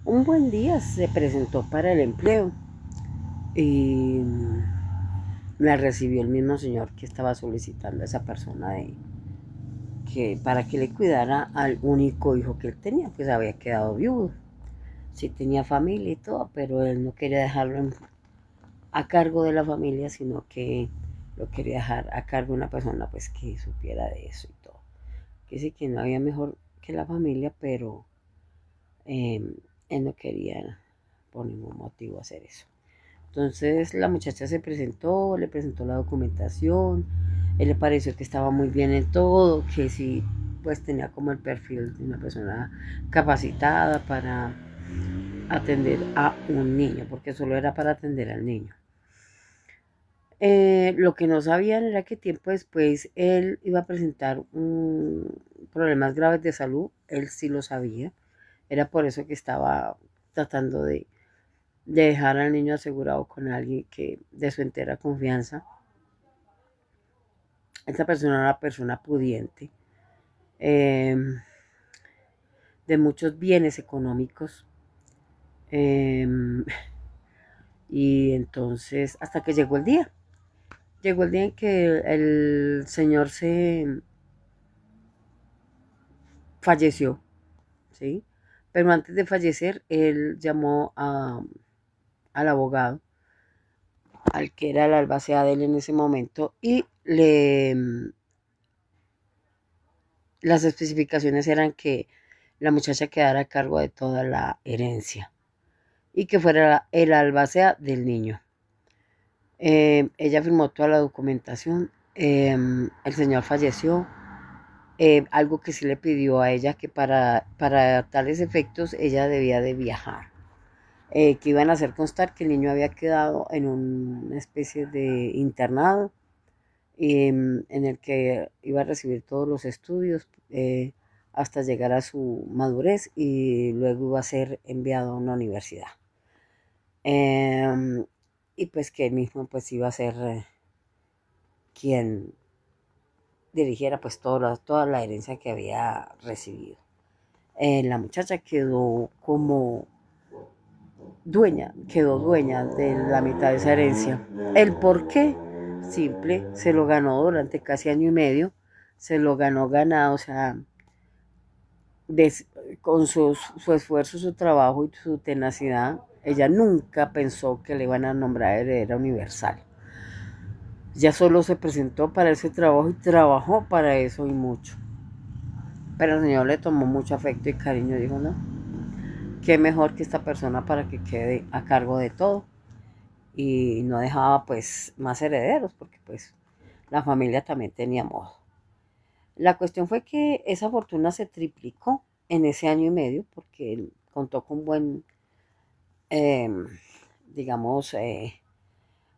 Un buen día se presentó para el empleo y me recibió el mismo señor que estaba solicitando a esa persona para que le cuidara al único hijo que él tenía, pues había quedado viudo. Sí tenía familia y todo, pero él no quería dejarlo a cargo de la familia, sino que lo quería dejar a cargo de una persona pues que supiera de eso y todo. Que sí que no había mejor que la familia, pero eh, él no quería por ningún motivo hacer eso. Entonces la muchacha se presentó, le presentó la documentación, él le pareció que estaba muy bien en todo, que sí, pues tenía como el perfil de una persona capacitada para atender a un niño, porque solo era para atender al niño. Lo que no sabían era que tiempo después él iba a presentar problemas graves de salud, él sí lo sabía, era por eso que estaba tratando de dejar al niño asegurado con alguien que de su entera confianza. Esta persona era una persona pudiente, eh, de muchos bienes económicos. eh, y entonces, hasta que llegó el día en que el señor se falleció, ¿sí? Pero antes de fallecer, él llamó al abogado, al que era el albacea de él en ese momento, y las especificaciones eran que la muchacha quedara a cargo de toda la herencia y que fuera el albacea del niño. Ella firmó toda la documentación, el señor falleció, algo que sí le pidió a ella que para tales efectos ella debía de viajar, que iban a hacer constar que el niño había quedado en una especie de internado en el que iba a recibir todos los estudios hasta llegar a su madurez y luego iba a ser enviado a una universidad. Eh, y pues que él mismo pues iba a ser quien dirigiera pues toda la herencia que había recibido. La muchacha quedó dueña de la mitad de esa herencia. El por qué, simple, se lo ganó durante casi año y medio, se lo ganó ganado, o sea, des, con su esfuerzo, su trabajo y su tenacidad, ella nunca pensó que le iban a nombrar heredera universal. Ya solo se presentó para ese trabajo y trabajó para eso y mucho. Pero el Señor le tomó mucho afecto y cariño, dijo, no, qué mejor que esta persona para que quede a cargo de todo. Y no dejaba pues más herederos, porque pues la familia también tenía modo. La cuestión fue que esa fortuna se triplicó en ese año y medio, porque él contó con eh, digamos,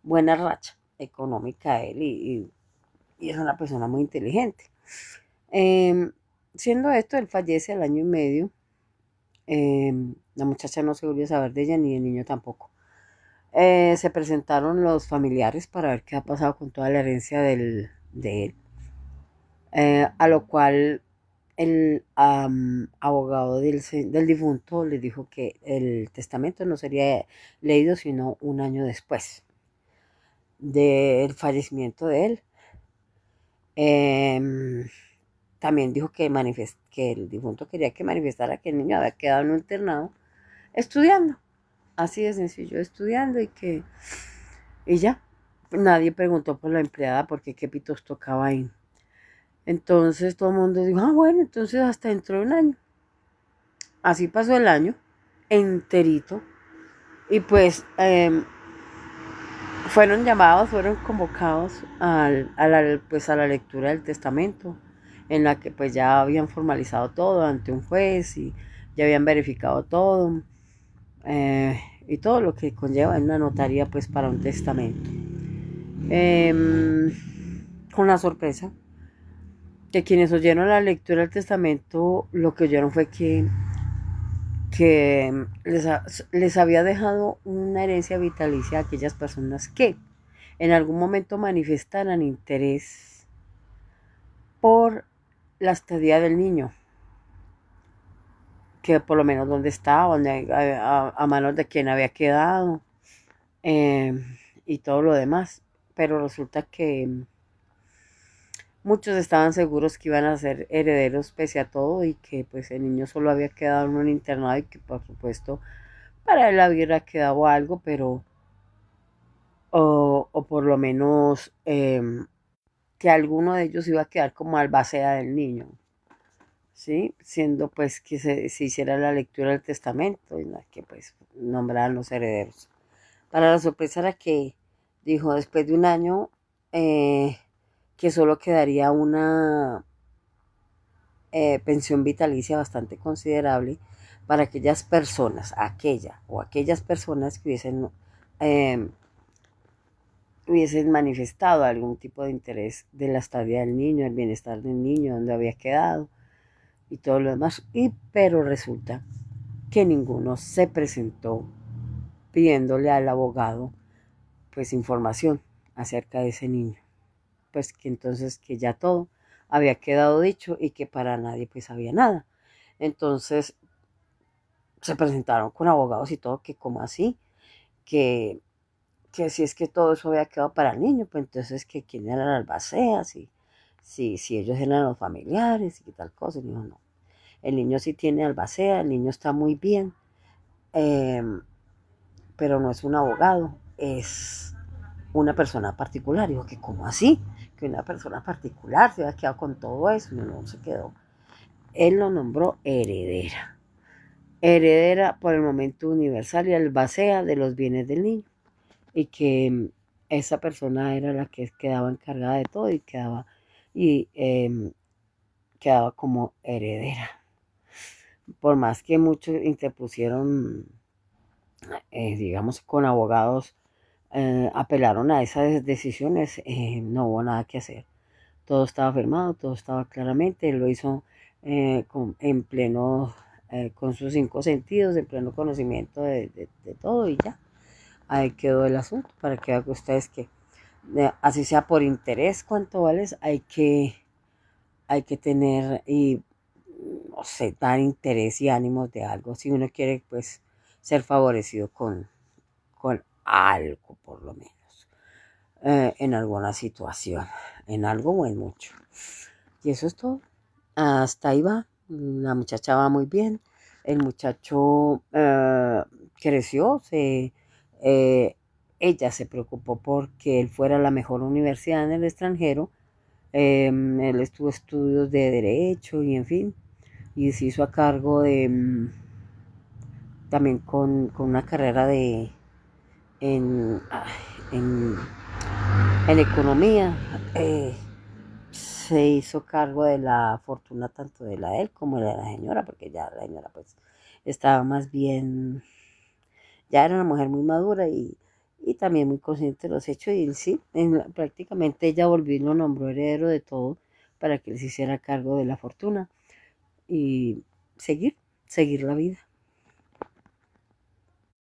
buena racha económica él y es una persona muy inteligente. Eh, Siendo esto, él fallece al año y medio. La muchacha no se volvió a saber de ella ni el niño tampoco. Se presentaron los familiares para ver qué ha pasado con toda la herencia de él. A lo cual el abogado del difunto le dijo que el testamento no sería leído sino un año después del fallecimiento de él. Eh, También dijo que el difunto quería que manifestara que el niño había quedado en un internado estudiando, así de sencillo, estudiando y ya, nadie preguntó por la empleada porque qué pitos tocaba ahí. Entonces todo el mundo dijo, ah, bueno, entonces hasta dentro de un año. Así pasó el año enterito y pues fueron convocados pues a la lectura del testamento, en la que pues ya habían formalizado todo ante un juez y ya habían verificado todo y todo lo que conlleva en una notaría pues para un testamento. Eh, con la sorpresa que quienes oyeron la lectura del testamento lo que oyeron fue que les había dejado una herencia vitalicia a aquellas personas que en algún momento manifestaran interés por la estadía del niño. que por lo menos dónde estaba, a manos de quién había quedado, eh, y todo lo demás. Pero resulta que muchos estaban seguros que iban a ser herederos pese a todo y que pues el niño solo había quedado en un internado y que por supuesto para él hubiera quedado algo, pero o por lo menos que alguno de ellos iba a quedar como albacea del niño, ¿sí? Siendo pues que se hiciera la lectura del testamento y que pues nombraran los herederos. Para la sorpresa era que dijo después de un año que solo quedaría una pensión vitalicia bastante considerable para aquellas personas, aquellas personas que eh, hubiesen manifestado algún tipo de interés de la estadía del niño, el bienestar del niño, donde había quedado y todo lo demás. Pero resulta que ninguno se presentó pidiéndole al abogado pues información acerca de ese niño. Pues que entonces que ya todo había quedado dicho y que para nadie pues había nada. Entonces se presentaron con abogados y todo, que como así, que, que si es que todo eso había quedado para el niño, pues entonces que quién eran las albaceas, si ellos eran los familiares y tal cosa. Y dijo, no, el niño sí tiene albacea, el niño está muy bien, eh, pero no es un abogado, es una persona particular. Digo, que como así, que una persona particular se había quedado con todo eso, y no se quedó. Él lo nombró heredera por el momento universal y albacea de los bienes del niño, y que esa persona era la que quedaba encargada de todo y quedaba como heredera. Por más que muchos interpusieron, digamos, con abogados, apelaron a esas decisiones, no hubo nada que hacer. Todo estaba firmado, todo estaba claramente, él lo hizo en pleno, con sus cinco sentidos, en pleno conocimiento de todo y ya. Ahí quedó el asunto, para que vean ustedes que así sea por interés, cuánto vales, hay que tener y, no sé, dar interés y ánimos de algo, si uno quiere pues ser favorecido con algo por lo menos, en alguna situación, en algo o en mucho. Y eso es todo. Hasta ahí va. La muchacha va muy bien. El muchacho creció. Eh, ella se preocupó porque él fuera a la mejor universidad en el extranjero. Él estuvo estudios de derecho y en fin. Y se hizo a cargo de también con una carrera en, en, en economía. Se hizo cargo de la fortuna tanto de la de él como de la señora, porque ya la señora pues estaba más bien, ya era una mujer muy madura y también muy consciente de los hechos, y sí, prácticamente ella volvió y lo nombró heredero de todo para que él se hiciera cargo de la fortuna y seguir, seguir la vida.